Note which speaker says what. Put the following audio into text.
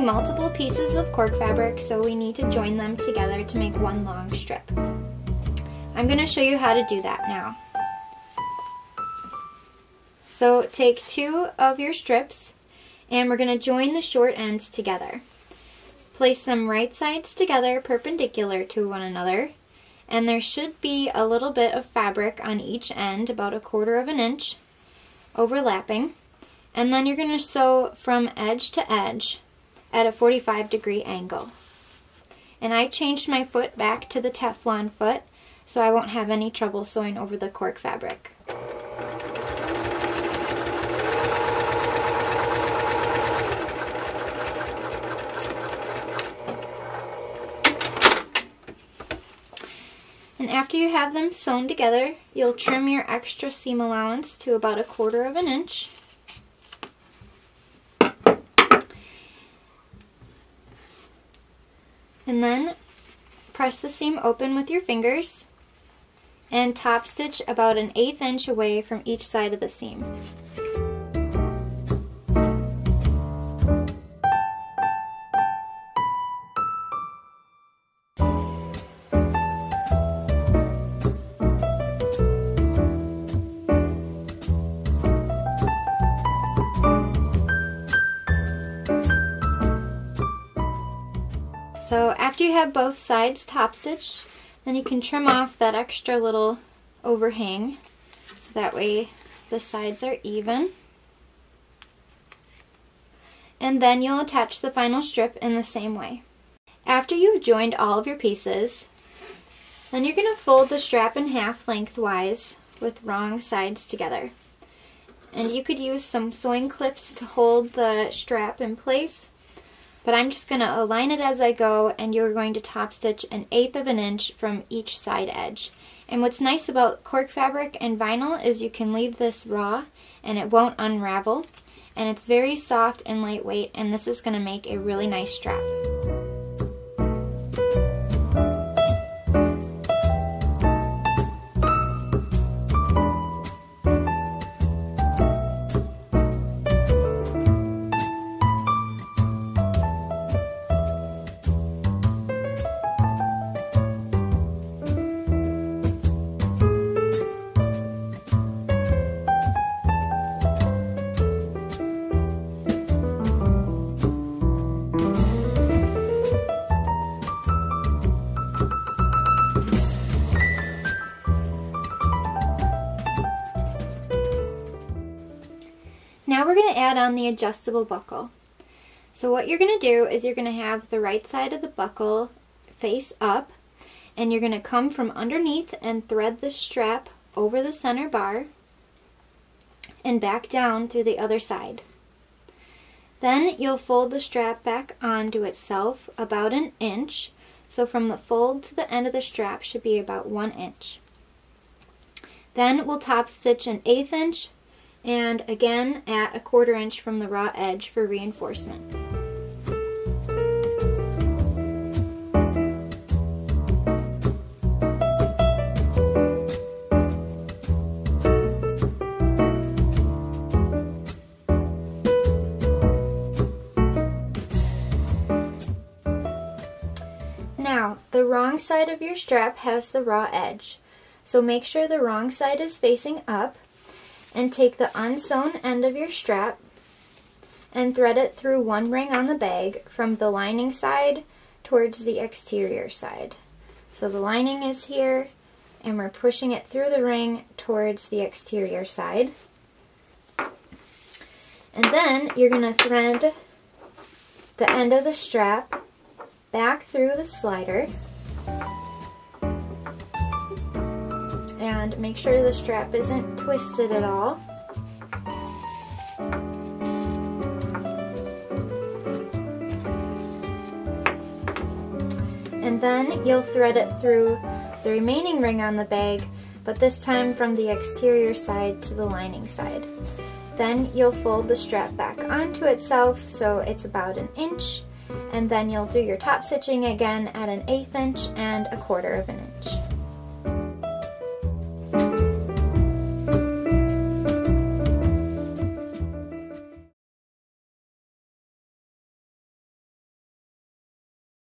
Speaker 1: using multiple pieces of cork fabric, so we need to join them together to make one long strip. I'm going to show you how to do that now. So take 2 of your strips and we're going to join the short ends together. Place them right sides together, perpendicular to one another, and there should be a little bit of fabric on each end, about 1/4 of an inch, overlapping. And then you're going to sew from edge to edge at a 45-degree angle. And I changed my foot back to the Teflon foot so I won't have any trouble sewing over the cork fabric. And after you have them sewn together, you'll trim your extra seam allowance to about 1/4 of an inch. And then press the seam open with your fingers and top stitch about 1/8 inch away from each side of the seam. So after you have both sides top stitched, then you can trim off that extra little overhang so that way the sides are even. And then you'll attach the final strip in the same way. After you've joined all of your pieces, then you're going to fold the strap in half lengthwise with wrong sides together. And you could use some sewing clips to hold the strap in place, but I'm just going to align it as I go, and you're going to top stitch 1/8 of an inch from each side edge. And what's nice about cork fabric and vinyl is you can leave this raw and it won't unravel, and it's very soft and lightweight, and this is going to make a really nice strap. Now we're going to add on the adjustable buckle. So what you're going to do is you're going to have the right side of the buckle face up, and you're going to come from underneath and thread the strap over the center bar and back down through the other side. Then you'll fold the strap back onto itself about 1 inch, so from the fold to the end of the strap should be about 1 inch. Then we'll top stitch 1/8 inch and again at 1/4 inch from the raw edge for reinforcement. Now, the wrong side of your strap has the raw edge, so make sure the wrong side is facing up, and take the unsewn end of your strap and thread it through one ring on the bag from the lining side towards the exterior side. So the lining is here, and we're pushing it through the ring towards the exterior side. And then you're going to thread the end of the strap back through the slider and make sure the strap isn't twisted at all. And then you'll thread it through the remaining ring on the bag, but this time from the exterior side to the lining side. Then you'll fold the strap back onto itself so it's about 1 inch, and then you'll do your top stitching again at 1/8 inch and 1/4 of an inch.